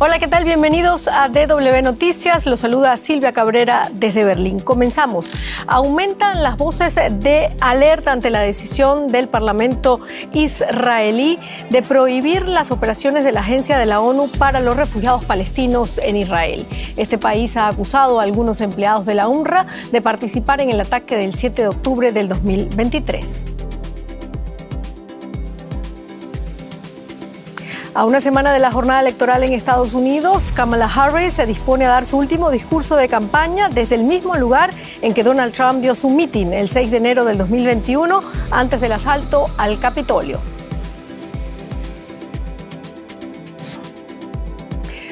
Hola, ¿qué tal? Bienvenidos a DW Noticias. Los saluda Silvia Cabrera desde Berlín. Comenzamos. Aumentan las voces de alerta ante la decisión del Parlamento israelí de prohibir las operaciones de la Agencia de la ONU para los Refugiados Palestinos en Israel. Este país ha acusado a algunos empleados de la UNRWA de participar en el ataque del 7 de octubre del 2023. A una semana de la jornada electoral en Estados Unidos, Kamala Harris se dispone a dar su último discurso de campaña desde el mismo lugar en que Donald Trump dio su mitin el 6 de enero del 2021, antes del asalto al Capitolio.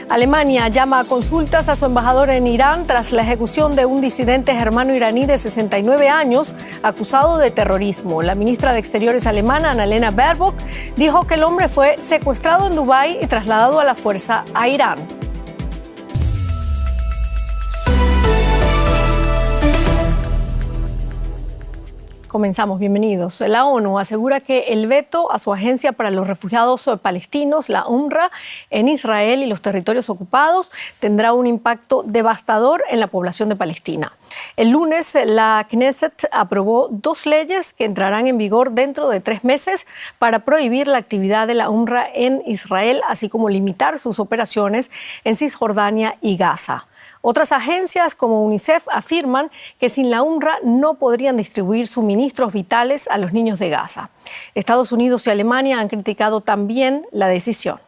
Alemania llama a consultas a su embajador en Irán tras la ejecución de un disidente germano iraní de 69 años acusado de terrorismo. La ministra de Exteriores alemana, Annalena Baerbock, dijo que el hombre fue secuestrado en Dubái y trasladado a la fuerza a Irán. Comenzamos, bienvenidos. La ONU asegura que el veto a su agencia para los refugiados palestinos, la UNRWA, en Israel y los territorios ocupados tendrá un impacto devastador en la población de Palestina. El lunes, la Knesset aprobó 2 leyes que entrarán en vigor dentro de 3 meses para prohibir la actividad de la UNRWA en Israel, así como limitar sus operaciones en Cisjordania y Gaza. Otras agencias como UNICEF afirman que sin la UNRWA no podrían distribuir suministros vitales a los niños de Gaza. Estados Unidos y Alemania han criticado también la decisión.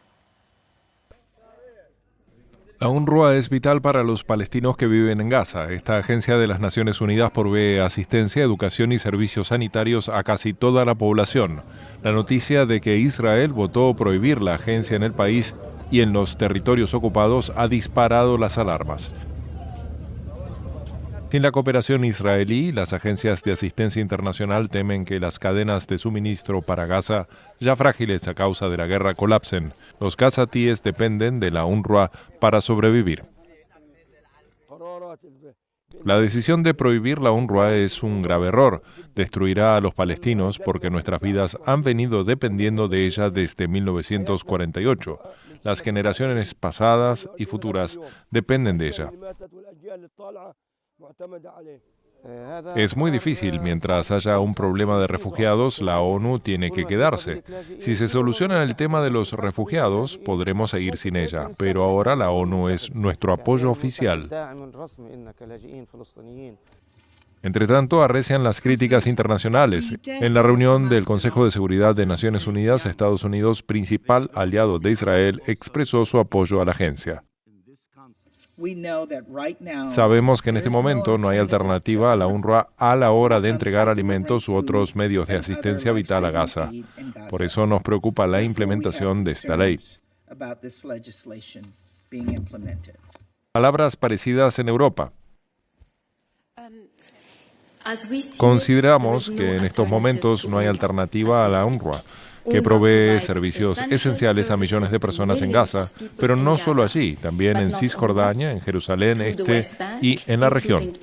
La UNRWA es vital para los palestinos que viven en Gaza. Esta agencia de las Naciones Unidas provee asistencia, educación y servicios sanitarios a casi toda la población. La noticia de que Israel votó prohibir la agencia en el país y en los territorios ocupados ha disparado las alarmas. Sin la cooperación israelí, las agencias de asistencia internacional temen que las cadenas de suministro para Gaza, ya frágiles a causa de la guerra, colapsen. Los gazatíes dependen de la UNRWA para sobrevivir. La decisión de prohibir la UNRWA es un grave error. Destruirá a los palestinos porque nuestras vidas han venido dependiendo de ella desde 1948. Las generaciones pasadas y futuras dependen de ella. Es muy difícil. Mientras haya un problema de refugiados, la ONU tiene que quedarse. Si se soluciona el tema de los refugiados, podremos seguir sin ella. Pero ahora la ONU es nuestro apoyo oficial. Entre tanto, arrecian las críticas internacionales. En la reunión del Consejo de Seguridad de Naciones Unidas, Estados Unidos, principal aliado de Israel, expresó su apoyo a la agencia. Sabemos que en este momento no hay alternativa a la UNRWA a la hora de entregar alimentos u otros medios de asistencia vital a Gaza. Por eso nos preocupa la implementación de esta ley. Palabras parecidas en Europa. Consideramos que en estos momentos no hay alternativa a la UNRWA, que provee servicios esenciales a millones de personas en Gaza, pero no solo allí, también en Cisjordania, en Jerusalén Este y en la región.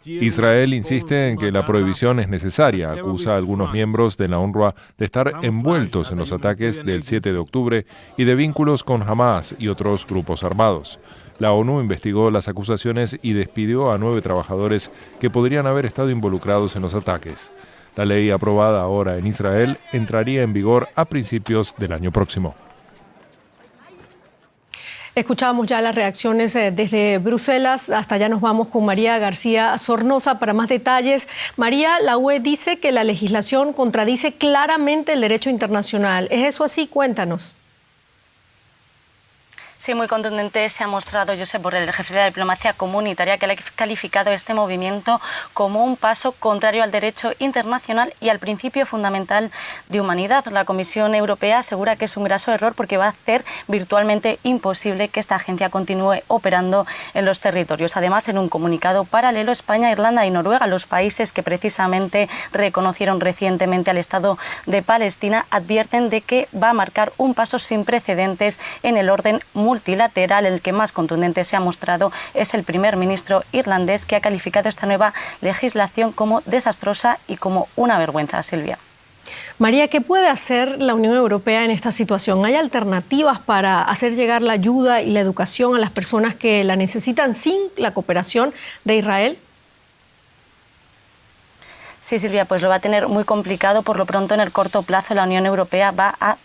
Israel insiste en que la prohibición es necesaria, acusa a algunos miembros de la UNRWA de estar envueltos en los ataques del 7 de octubre y de vínculos con Hamas y otros grupos armados. La ONU investigó las acusaciones y despidió a 9 trabajadores que podrían haber estado involucrados en los ataques. La ley aprobada ahora en Israel entraría en vigor a principios del año próximo. Escuchábamos ya las reacciones desde Bruselas. Hasta allá nos vamos con María García Sornosa para más detalles. María, la UE dice que la legislación contradice claramente el derecho internacional. ¿Es eso así? Cuéntanos. Sí, muy contundente se ha mostrado Josep Borrell, el jefe de la diplomacia comunitaria, que ha calificado este movimiento como un paso contrario al derecho internacional y al principio fundamental de humanidad. La Comisión Europea asegura que es un graso error porque va a hacer virtualmente imposible que esta agencia continúe operando en los territorios. Además, en un comunicado paralelo, España, Irlanda y Noruega, los países que precisamente reconocieron recientemente al Estado de Palestina, advierten de que va a marcar un paso sin precedentes en el orden multilateral. El que más contundente se ha mostrado es el primer ministro irlandés, que ha calificado esta nueva legislación como desastrosa y como una vergüenza. Silvia. María, ¿qué puede hacer la Unión Europea en esta situación? ¿Hay alternativas para hacer llegar la ayuda y la educación a las personas que la necesitan sin la cooperación de Israel? Sí, Silvia, pues lo va a tener muy complicado. Por lo pronto, en el corto plazo, la Unión Europea va a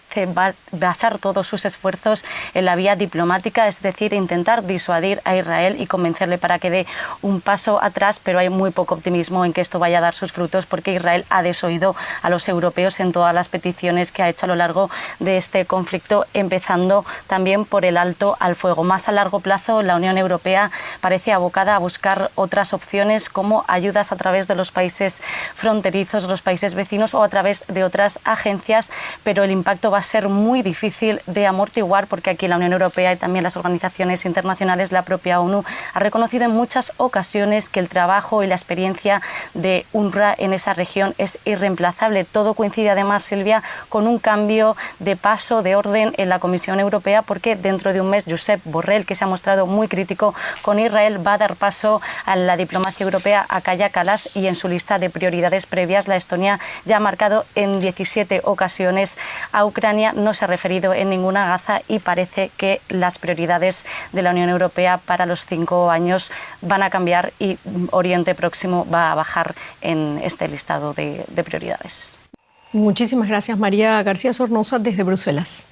basar todos sus esfuerzos en la vía diplomática, es decir, intentar disuadir a Israel y convencerle para que dé un paso atrás, pero hay muy poco optimismo en que esto vaya a dar sus frutos porque Israel ha desoído a los europeos en todas las peticiones que ha hecho a lo largo de este conflicto, empezando también por el alto al fuego. Más a largo plazo, la Unión Europea parece abocada a buscar otras opciones como ayudas a través de los países fronterizos, los países vecinos o a través de otras agencias, pero el impacto va a ser muy difícil de amortiguar porque aquí la Unión Europea y también las organizaciones internacionales, la propia ONU, ha reconocido en muchas ocasiones que el trabajo y la experiencia de UNRWA en esa región es irreemplazable. Todo coincide además, Silvia, con un cambio de paso, de orden en la Comisión Europea porque dentro de un mes Josep Borrell, que se ha mostrado muy crítico con Israel, va a dar paso a la diplomacia europea a Kaja Kallas y en su lista de prioridades previas la Estonia ya ha marcado en 17 ocasiones a Ucrania. No se ha referido en ninguna gaza y parece que las prioridades de la Unión Europea para los 5 años van a cambiar y Oriente Próximo va a bajar en este listado de prioridades. Muchísimas gracias, María García Sornosa, desde Bruselas.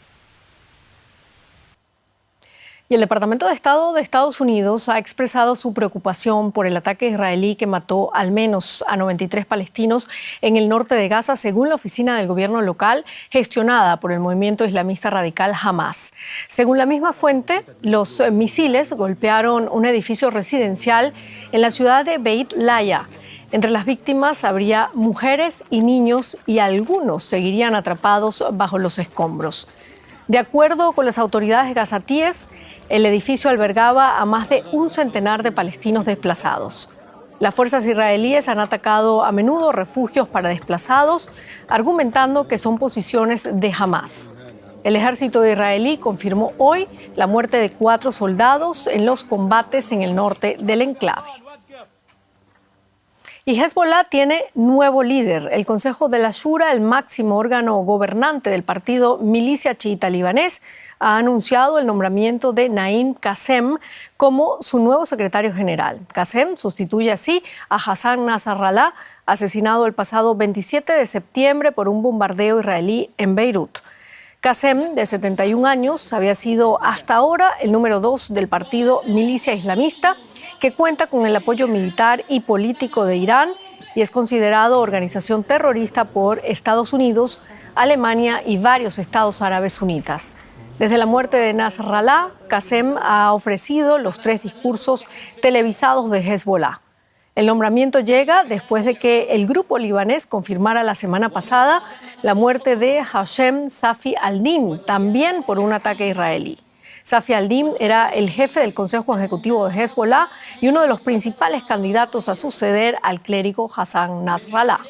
Y el Departamento de Estado de Estados Unidos ha expresado su preocupación por el ataque israelí que mató al menos a 93 palestinos en el norte de Gaza, según la oficina del gobierno local gestionada por el movimiento islamista radical Hamas. Según la misma fuente, los misiles golpearon un edificio residencial en la ciudad de Beit Laya. Entre las víctimas habría mujeres y niños y algunos seguirían atrapados bajo los escombros. De acuerdo con las autoridades gazatíes, el edificio albergaba a más de un centenar de palestinos desplazados. Las fuerzas israelíes han atacado a menudo refugios para desplazados, argumentando que son posiciones de Hamas. El ejército israelí confirmó hoy la muerte de 4 soldados en los combates en el norte del enclave. Y Hezbollah tiene nuevo líder. El Consejo de la Shura, el máximo órgano gobernante del partido milicia chiita libanés, ha anunciado el nombramiento de Naim Qassem como su nuevo secretario general. Qassem sustituye así a Hassan Nasrallah, asesinado el pasado 27 de septiembre por un bombardeo israelí en Beirut. Qassem, de 71 años, había sido hasta ahora el número 2 del partido milicia islamista, que cuenta con el apoyo militar y político de Irán y es considerado organización terrorista por Estados Unidos, Alemania y varios estados árabes sunitas. Desde la muerte de Nasrallah, Qassem ha ofrecido los 3 discursos televisados de Hezbollah. El nombramiento llega después de que el grupo libanés confirmara la semana pasada la muerte de Hashem Safi al-Din, también por un ataque israelí. Safi al-Din era el jefe del Consejo Ejecutivo de Hezbollah y uno de los principales candidatos a suceder al clérigo Hassan Nasrallah.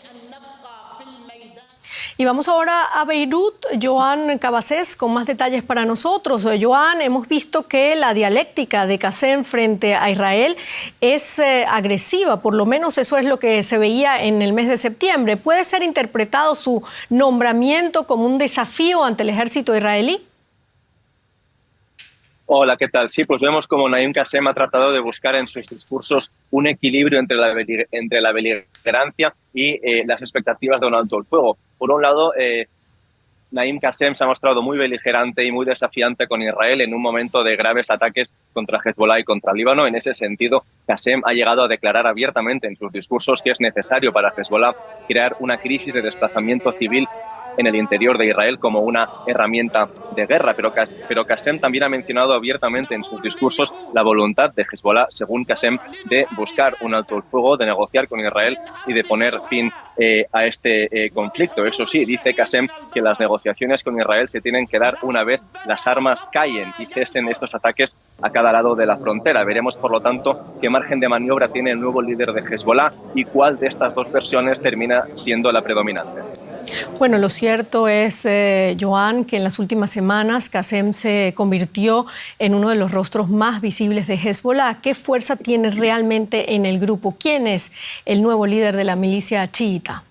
Y vamos ahora a Beirut. Joan Cabasés con más detalles para nosotros. Joan, hemos visto que la dialéctica de Qassem frente a Israel es agresiva, por lo menos eso es lo que se veía en el mes de septiembre. ¿Puede ser interpretado su nombramiento como un desafío ante el ejército israelí? Hola, ¿qué tal? Sí, pues vemos como Naim Qassem ha tratado de buscar en sus discursos un equilibrio entre la beligerancia y las expectativas de un alto el fuego. Por un lado, Naim Qassem se ha mostrado muy beligerante y muy desafiante con Israel en un momento de graves ataques contra Hezbollah y contra Líbano. En ese sentido, Qassem ha llegado a declarar abiertamente en sus discursos que es necesario para Hezbollah crear una crisis de desplazamiento civil en el interior de Israel como una herramienta de guerra, pero Qassem también ha mencionado abiertamente en sus discursos la voluntad de Hezbollah, según Qassem, de buscar un alto el fuego, de negociar con Israel y de poner fin a este conflicto. Eso sí, dice Qassem que las negociaciones con Israel se tienen que dar una vez las armas callen y cesen estos ataques a cada lado de la frontera. Veremos, por lo tanto, qué margen de maniobra tiene el nuevo líder de Hezbollah y cuál de estas dos versiones termina siendo la predominante. Bueno, lo cierto es, Joan, que en las últimas semanas Qassem se convirtió en uno de los rostros más visibles de Hezbollah. ¿Qué fuerza tiene realmente en el grupo? ¿Quién es el nuevo líder de la milicia chiita?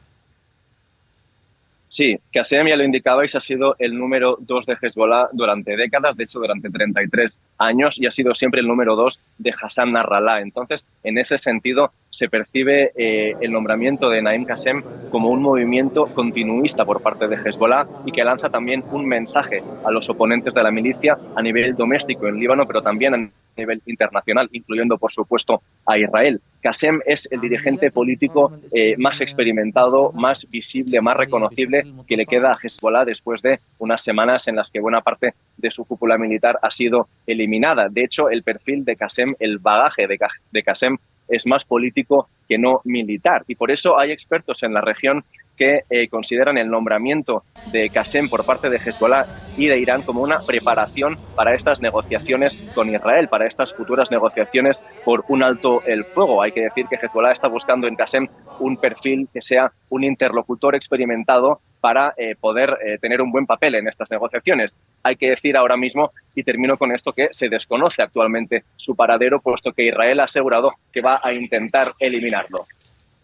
Sí, Qasem, ya lo indicabais, ha sido el número 2 de Hezbollah durante décadas, de hecho durante 33 años, y ha sido siempre el número 2 de Hassan Nasrallah. Entonces, en ese sentido, se percibe el nombramiento de Naim Qasem como un movimiento continuista por parte de Hezbollah y que lanza también un mensaje a los oponentes de la milicia a nivel doméstico en Líbano, pero también a nivel internacional, incluyendo, por supuesto, a Israel. Qasem es el dirigente político más experimentado, más visible, más reconocible que le queda a Hezbollah después de unas semanas en las que buena parte de su cúpula militar ha sido eliminada. De hecho, el perfil de Qasem, el bagaje de Qasem es más político que no militar. Y por eso hay expertos en la región que consideran el nombramiento de Qasem por parte de Hezbollah y de Irán como una preparación para estas negociaciones con Israel, para estas futuras negociaciones por un alto el fuego. Hay que decir que Hezbollah está buscando en Qasem un perfil que sea un interlocutor experimentado para poder tener un buen papel en estas negociaciones. Hay que decir ahora mismo, y termino con esto, que se desconoce actualmente su paradero, puesto que Israel ha asegurado que va a intentar eliminarlo.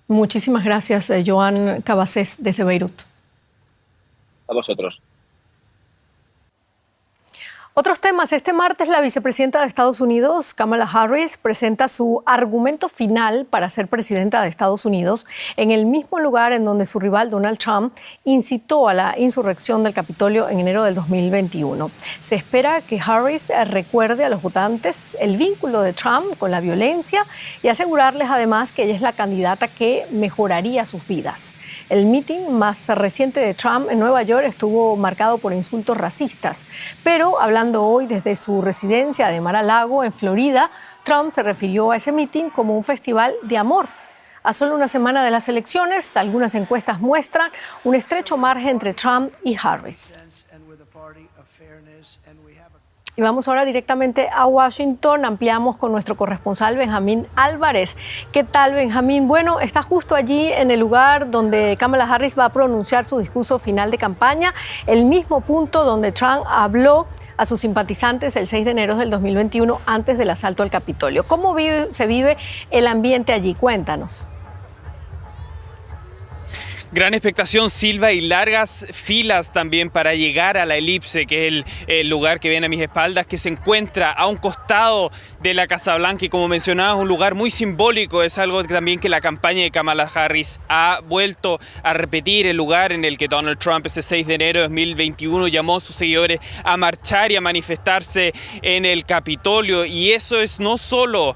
Muchísimas gracias, Joan Cabasés, desde Beirut. A vosotros. Otros temas. Este martes la vicepresidenta de Estados Unidos, Kamala Harris, presenta su argumento final para ser presidenta de Estados Unidos en el mismo lugar en donde su rival Donald Trump incitó a la insurrección del Capitolio en enero del 2021. Se espera que Harris recuerde a los votantes el vínculo de Trump con la violencia y asegurarles además que ella es la candidata que mejoraría sus vidas. El mitin más reciente de Trump en Nueva York estuvo marcado por insultos racistas, pero hablando hoy desde su residencia de Mar-a-Lago, en Florida, Trump se refirió a ese mitin como un festival de amor. A solo una semana de las elecciones, algunas encuestas muestran un estrecho margen entre Trump y Harris. Y vamos ahora directamente a Washington. Ampliamos con nuestro corresponsal Benjamín Álvarez. ¿Qué tal, Benjamín? Bueno, está justo allí en el lugar donde Kamala Harris va a pronunciar su discurso final de campaña, el mismo punto donde Trump habló a sus simpatizantes el 6 de enero del 2021 antes del asalto al Capitolio. ¿Cómo se vive el ambiente allí? Cuéntanos. Gran expectación, Silva, y largas filas también para llegar a la elipse, que es el lugar que ven a mis espaldas, que se encuentra a un costado de la Casa Blanca y, como mencionaba, es un lugar muy simbólico. Es algo también que la campaña de Kamala Harris ha vuelto a repetir, el lugar en el que Donald Trump ese 6 de enero de 2021 llamó a sus seguidores a marchar y a manifestarse en el Capitolio. Y eso es no solo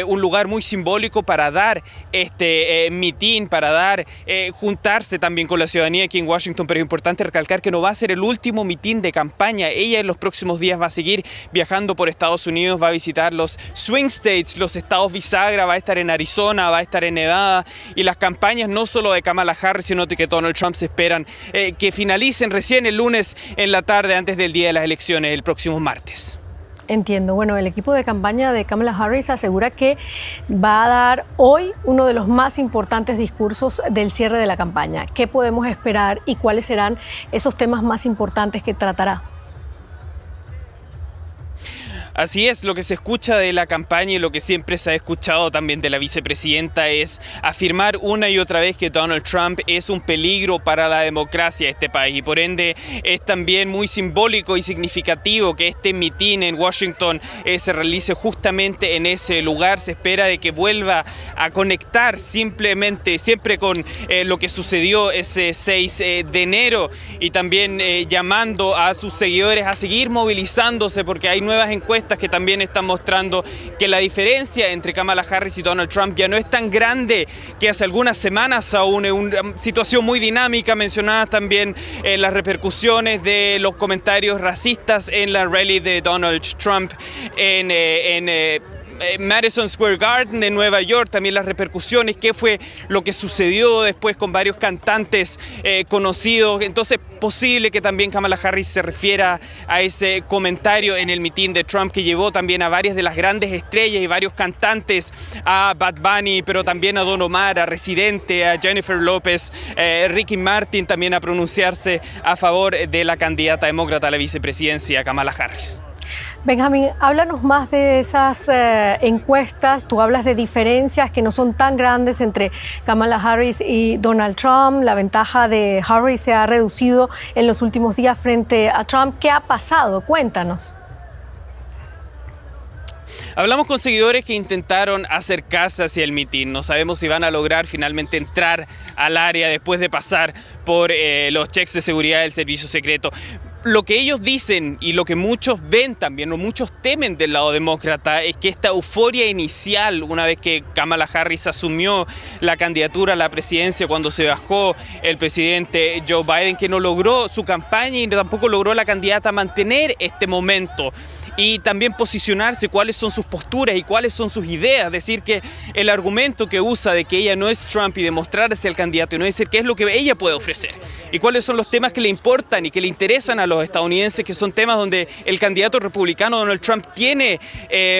un lugar muy simbólico para dar este mitin, para dar juntarse también con la ciudadanía aquí en Washington, pero es importante recalcar que no va a ser el último mitin de campaña. Ella en los próximos días va a seguir viajando por Estados Unidos, va a visitar los swing states, los estados bisagra, va a estar en Arizona, va a estar en Nevada, y las campañas no solo de Kamala Harris, sino de que Donald Trump se esperan que finalicen recién el lunes en la tarde, antes del día de las elecciones, el próximo martes. Entiendo. Bueno, el equipo de campaña de Kamala Harris asegura que va a dar hoy uno de los más importantes discursos del cierre de la campaña. ¿Qué podemos esperar y cuáles serán esos temas más importantes que tratará? Así es, lo que se escucha de la campaña y lo que siempre se ha escuchado también de la vicepresidenta es afirmar una y otra vez que Donald Trump es un peligro para la democracia de este país, y por ende es también muy simbólico y significativo que este mitin en Washington se realice justamente en ese lugar. Se espera de que vuelva a conectar siempre con lo que sucedió ese 6 de enero, y también llamando a sus seguidores a seguir movilizándose, porque hay nuevas encuestas que también están mostrando que la diferencia entre Kamala Harris y Donald Trump ya no es tan grande que hace algunas semanas aún. Es una situación muy dinámica. Mencionadas también las repercusiones de los comentarios racistas en la rally de Donald Trump en Madison Square Garden de Nueva York, también las repercusiones, qué fue lo que sucedió después con varios cantantes conocidos. Entonces, posible que también Kamala Harris se refiera a ese comentario en el mitin de Trump, que llevó también a varias de las grandes estrellas y varios cantantes, a Bad Bunny, pero también a Don Omar, a Residente, a Jennifer López, Ricky Martin, también a pronunciarse a favor de la candidata demócrata a la vicepresidencia, Kamala Harris. Benjamín, háblanos más de esas encuestas. Tú hablas de diferencias que no son tan grandes entre Kamala Harris y Donald Trump. La ventaja de Harris se ha reducido en los últimos días frente a Trump. ¿Qué ha pasado? Cuéntanos. Hablamos con seguidores que intentaron acercarse hacia el mitin. No sabemos si van a lograr finalmente entrar al área después de pasar por los checks de seguridad del servicio secreto. Lo que ellos dicen y lo que muchos ven también, o muchos temen del lado demócrata, es que esta euforia inicial, una vez que Kamala Harris asumió la candidatura a la presidencia, cuando se bajó el presidente Joe Biden, que no logró su campaña y tampoco logró la candidata mantener este momento y también posicionarse cuáles son sus posturas y cuáles son sus ideas. Decir que el argumento que usa de que ella no es Trump y demostrarse al candidato y no decir qué es lo que ella puede ofrecer y cuáles son los temas que le importan y que le interesan a los estadounidenses, que son temas donde el candidato republicano Donald Trump tiene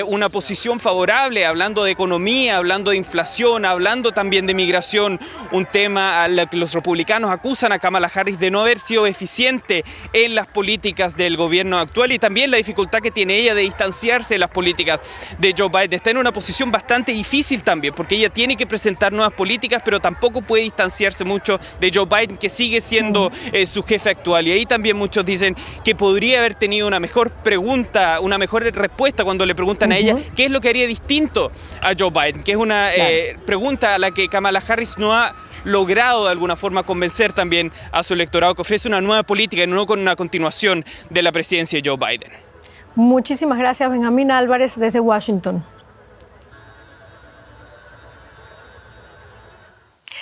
una posición favorable, hablando de economía, hablando de inflación, hablando también de migración, un tema al que los republicanos acusan a Kamala Harris de no haber sido eficiente en las políticas del gobierno actual, y también la dificultad que tiene ella de distanciarse de las políticas de Joe Biden. Está en una posición bastante difícil también, porque ella tiene que presentar nuevas políticas, pero tampoco puede distanciarse mucho de Joe Biden, que sigue siendo su jefe actual. Y ahí también muchos dicen que podría haber tenido una mejor pregunta, una mejor respuesta cuando le preguntan a ella qué es lo que haría distinto a Joe Biden, que es una pregunta a la que Kamala Harris no ha logrado de alguna forma convencer también a su electorado, que ofrece una nueva política y no con una continuación de la presidencia de Joe Biden. Muchísimas gracias, Benjamín Álvarez, desde Washington.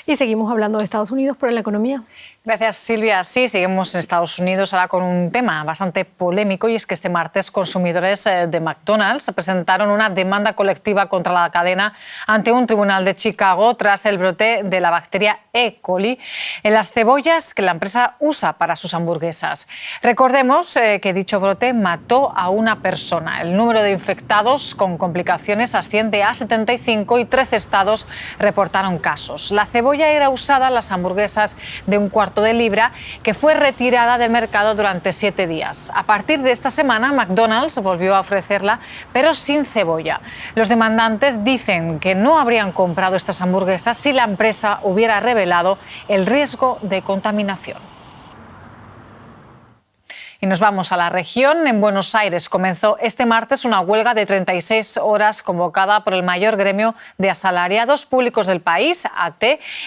Y seguimos hablando de Estados Unidos, pero en la economía. Gracias, Silvia. Sí, seguimos en Estados Unidos ahora con un tema bastante polémico, y es que este martes consumidores de McDonald's presentaron una demanda colectiva contra la cadena ante un tribunal de Chicago tras el brote de la bacteria E. coli en las cebollas que la empresa usa para sus hamburguesas. Recordemos que dicho brote mató a una persona. El número de infectados con complicaciones asciende a 75 y 13 estados reportaron casos. La cebolla era usada en las hamburguesas de un cuarto de libra, que fue retirada del mercado durante 7 días. A partir de esta semana, McDonald's volvió a ofrecerla, pero sin cebolla. Los demandantes dicen que no habrían comprado estas hamburguesas si la empresa hubiera revelado el riesgo de contaminación. Y nos vamos a la región. En Buenos Aires comenzó este martes una huelga de 36 horas convocada por el mayor gremio de asalariados públicos del país, AT,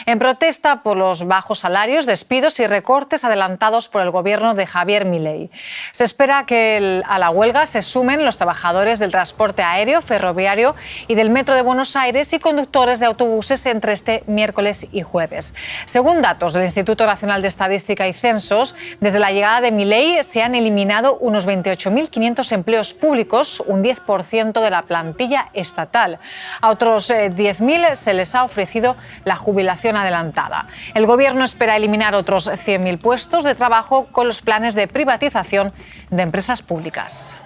en protesta por los bajos salarios, despidos y recortes adelantados por el gobierno de Javier Milei. Se espera que a la huelga se sumen los trabajadores del transporte aéreo, ferroviario y del metro de Buenos Aires y conductores de autobuses entre este miércoles y jueves. Según datos del Instituto Nacional de Estadística y Censos, desde la llegada de Milei se han eliminado unos 28.500 empleos públicos, un 10% de la plantilla estatal. A otros 10.000 se les ha ofrecido la jubilación adelantada. El gobierno espera eliminar otros 100.000 puestos de trabajo con los planes de privatización de empresas públicas.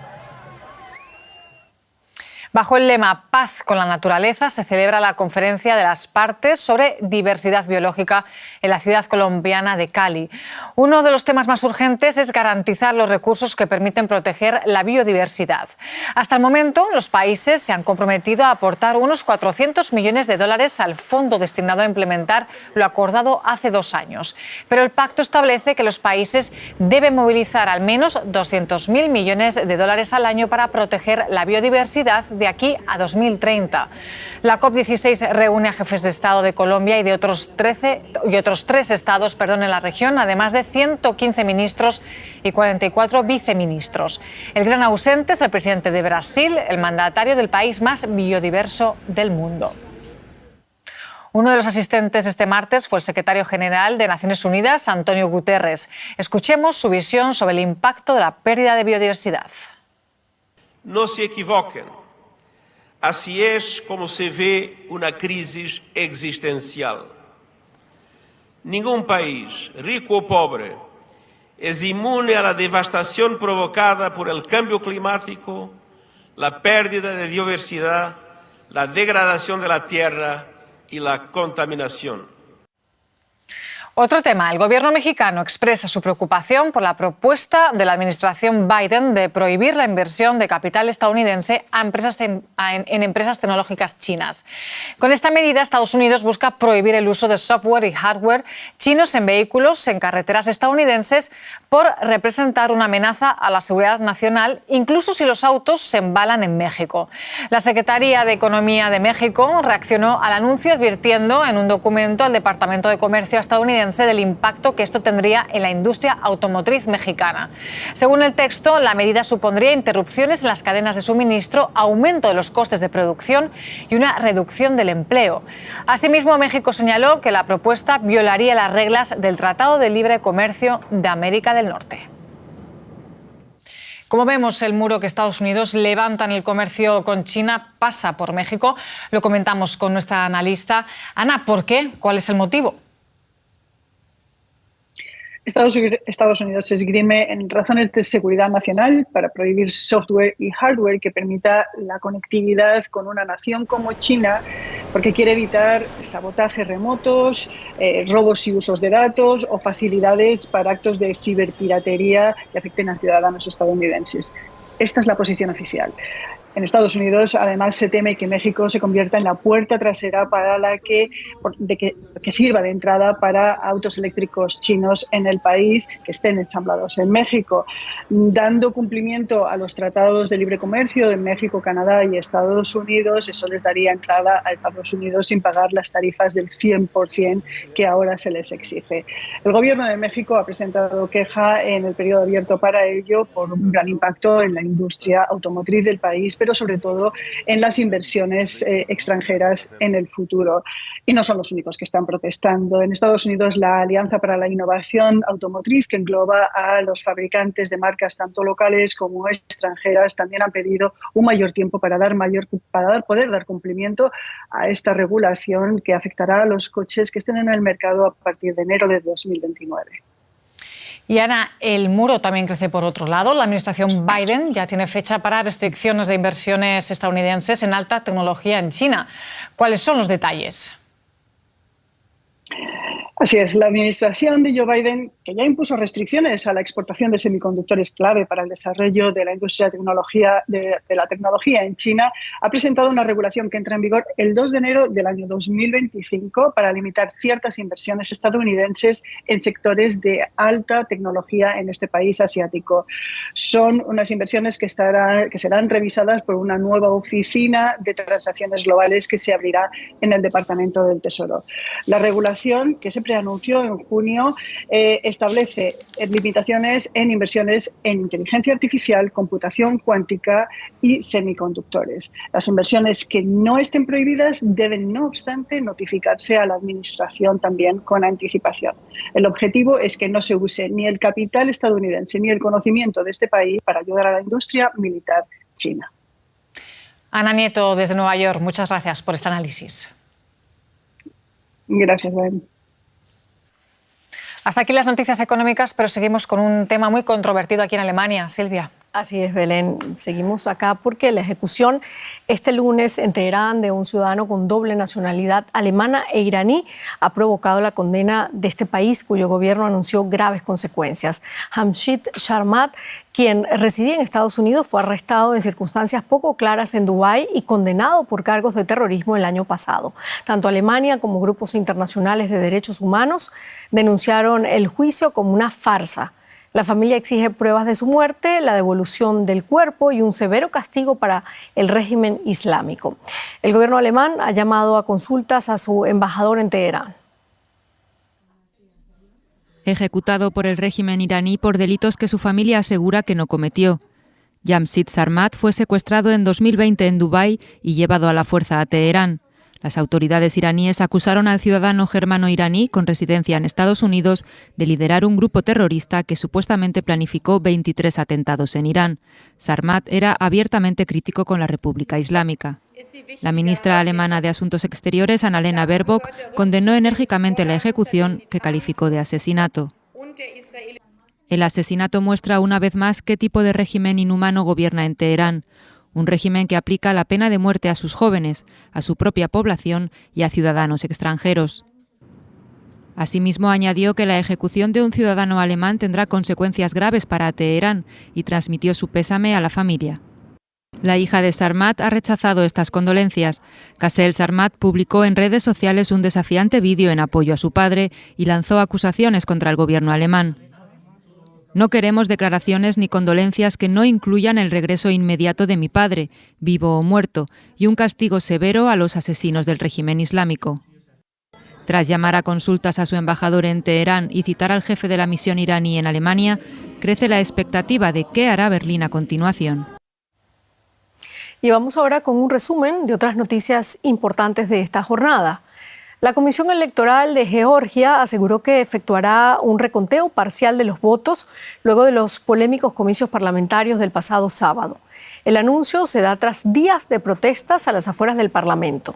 Bajo el lema Paz con la naturaleza se celebra la conferencia de las partes sobre diversidad biológica en la ciudad colombiana de Cali. Uno de los temas más urgentes es garantizar los recursos que permiten proteger la biodiversidad. Hasta el momento, los países se han comprometido a aportar unos 400 millones de dólares al fondo destinado a implementar lo acordado hace 2 años. Pero el pacto establece que los países deben movilizar al menos 200.000 millones de dólares al año para proteger la biodiversidad de aquí a 2030. La COP16 reúne a jefes de Estado de Colombia y de otros 3 estados en la región, además de 115 ministros y 44 viceministros. El gran ausente es el presidente de Brasil, el mandatario del país más biodiverso del mundo. Uno de los asistentes este martes fue el secretario general de Naciones Unidas, Antonio Guterres. Escuchemos su visión sobre el impacto de la pérdida de biodiversidad. No se equivoquen. Así es como se ve una crisis existencial. Ningún país, rico o pobre, es inmune a la devastación provocada por el cambio climático, la pérdida de biodiversidad, la degradación de la tierra y la contaminación. Otro tema, el gobierno mexicano expresa su preocupación por la propuesta de la administración Biden de prohibir la inversión de capital estadounidense en empresas tecnológicas chinas. Con esta medida, Estados Unidos busca prohibir el uso de software y hardware chinos en vehículos en carreteras estadounidenses por representar una amenaza a la seguridad nacional, incluso si los autos se embalan en México. La Secretaría de Economía de México reaccionó al anuncio advirtiendo en un documento al Departamento de Comercio estadounidense del impacto que esto tendría en la industria automotriz mexicana. Según el texto, la medida supondría interrupciones en las cadenas de suministro, aumento de los costes de producción y una reducción del empleo. Asimismo, México señaló que la propuesta violaría las reglas del Tratado de Libre Comercio de América del Norte. Como vemos, el muro que Estados Unidos levanta en el comercio con China pasa por México. Lo comentamos con nuestra analista. Ana, ¿por qué? ¿Cuál es el motivo? Estados Unidos esgrime en razones de seguridad nacional para prohibir software y hardware que permita la conectividad con una nación como China, porque quiere evitar sabotajes remotos, robos y usos de datos o facilidades para actos de ciberpiratería que afecten a ciudadanos estadounidenses. Esta es la posición oficial. En Estados Unidos, además, se teme que México se convierta en la puerta trasera para que sirva de entrada para autos eléctricos chinos en el país que estén ensamblados en México. Dando cumplimiento a los tratados de libre comercio de México, Canadá y Estados Unidos, eso les daría entrada a Estados Unidos sin pagar las tarifas del 100% que ahora se les exige. El Gobierno de México ha presentado queja en el periodo abierto para ello por un gran impacto en la industria automotriz del país, pero sobre todo en las inversiones extranjeras en el futuro. Y no son los únicos que están protestando. En Estados Unidos, la Alianza para la Innovación Automotriz, que engloba a los fabricantes de marcas tanto locales como extranjeras, también han pedido un mayor tiempo para poder dar cumplimiento a esta regulación que afectará a los coches que estén en el mercado a partir de enero de 2029. Y Ana, el muro también crece por otro lado. La administración Biden ya tiene fecha para restricciones de inversiones estadounidenses en alta tecnología en China. ¿Cuáles son los detalles? Así es, la administración de Joe Biden, que ya impuso restricciones a la exportación de semiconductores clave para el desarrollo de la industria de la tecnología en China, ha presentado una regulación que entra en vigor el 2 de enero del año 2025 para limitar ciertas inversiones estadounidenses en sectores de alta tecnología en este país asiático. Son unas inversiones que serán revisadas por una nueva oficina de transacciones globales que se abrirá en el Departamento del Tesoro. La regulación, que se anunció en junio, establece limitaciones en inversiones en inteligencia artificial, computación cuántica y semiconductores. Las inversiones que no estén prohibidas deben, no obstante, notificarse a la administración también con anticipación. El objetivo es que no se use ni el capital estadounidense ni el conocimiento de este país para ayudar a la industria militar china. Ana Nieto, desde Nueva York, muchas gracias por este análisis. Gracias, Ben. Hasta aquí las noticias económicas, pero seguimos con un tema muy controvertido aquí en Alemania. Silvia. Así es, Belén. Seguimos acá porque la ejecución este lunes en Teherán de un ciudadano con doble nacionalidad alemana e iraní ha provocado la condena de este país, cuyo gobierno anunció graves consecuencias. Hamshid Sharmat, quien residía en Estados Unidos, fue arrestado en circunstancias poco claras en Dubái y condenado por cargos de terrorismo el año pasado. Tanto Alemania como grupos internacionales de derechos humanos denunciaron el juicio como una farsa. La familia exige pruebas de su muerte, la devolución del cuerpo y un severo castigo para el régimen islámico. El gobierno alemán ha llamado a consultas a su embajador en Teherán. Ejecutado por el régimen iraní por delitos que su familia asegura que no cometió. Hamshid Sharmat fue secuestrado en 2020 en Dubái y llevado a la fuerza a Teherán. Las autoridades iraníes acusaron al ciudadano germano-iraní con residencia en Estados Unidos de liderar un grupo terrorista que supuestamente planificó 23 atentados en Irán. Sharmat era abiertamente crítico con la República Islámica. La ministra alemana de Asuntos Exteriores, Annalena Baerbock, condenó enérgicamente la ejecución, que calificó de asesinato. El asesinato muestra una vez más qué tipo de régimen inhumano gobierna en Teherán. Un régimen que aplica la pena de muerte a sus jóvenes, a su propia población y a ciudadanos extranjeros. Asimismo, añadió que la ejecución de un ciudadano alemán tendrá consecuencias graves para Teherán y transmitió su pésame a la familia. La hija de Sarmat ha rechazado estas condolencias. Kassel Sarmat publicó en redes sociales un desafiante vídeo en apoyo a su padre y lanzó acusaciones contra el gobierno alemán. No queremos declaraciones ni condolencias que no incluyan el regreso inmediato de mi padre, vivo o muerto, y un castigo severo a los asesinos del régimen islámico. Tras llamar a consultas a su embajador en Teherán y citar al jefe de la misión iraní en Alemania, crece la expectativa de qué hará Berlín a continuación. Y vamos ahora con un resumen de otras noticias importantes de esta jornada. La Comisión Electoral de Georgia aseguró que efectuará un reconteo parcial de los votos luego de los polémicos comicios parlamentarios del pasado sábado. El anuncio se da tras días de protestas a las afueras del Parlamento.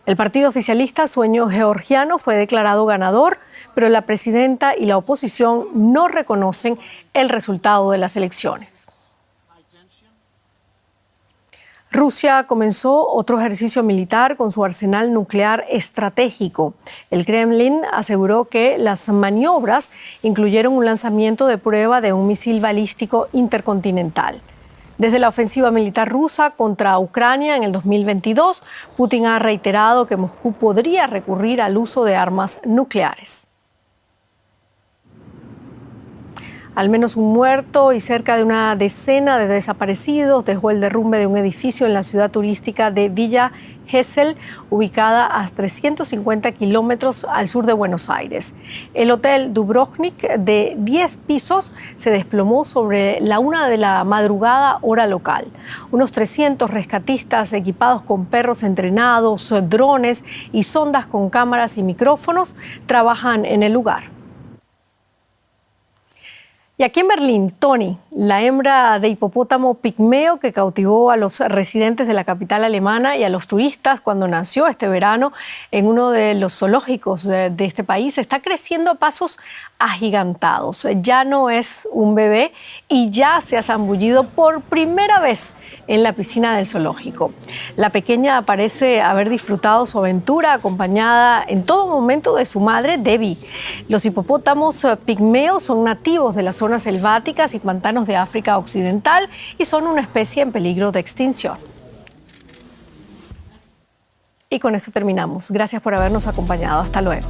El partido oficialista Sueño Georgiano fue declarado ganador, pero la presidenta y la oposición no reconocen el resultado de las elecciones. Rusia comenzó otro ejercicio militar con su arsenal nuclear estratégico. El Kremlin aseguró que las maniobras incluyeron un lanzamiento de prueba de un misil balístico intercontinental. Desde la ofensiva militar rusa contra Ucrania en el 2022, Putin ha reiterado que Moscú podría recurrir al uso de armas nucleares. Al menos un muerto y cerca de una decena de desaparecidos dejó el derrumbe de un edificio en la ciudad turística de Villa Gesell, ubicada a 350 kilómetros al sur de Buenos Aires. El Hotel Dubrovnik, de 10 pisos, se desplomó sobre la 1 de la madrugada, hora local. Unos 300 rescatistas equipados con perros entrenados, drones y sondas con cámaras y micrófonos trabajan en el lugar. Y aquí en Berlín, Toni, la hembra de hipopótamo pigmeo que cautivó a los residentes de la capital alemana y a los turistas cuando nació este verano en uno de los zoológicos de este país, está creciendo a pasos agigantados. Ya no es un bebé y ya se ha zambullido por primera vez en la piscina del zoológico. La pequeña parece haber disfrutado su aventura acompañada en todo momento de su madre, Debbie. Los hipopótamos pigmeos son nativos de las zonas selváticas y pantanos de África Occidental y son una especie en peligro de extinción. Y con esto terminamos. Gracias por habernos acompañado. Hasta luego.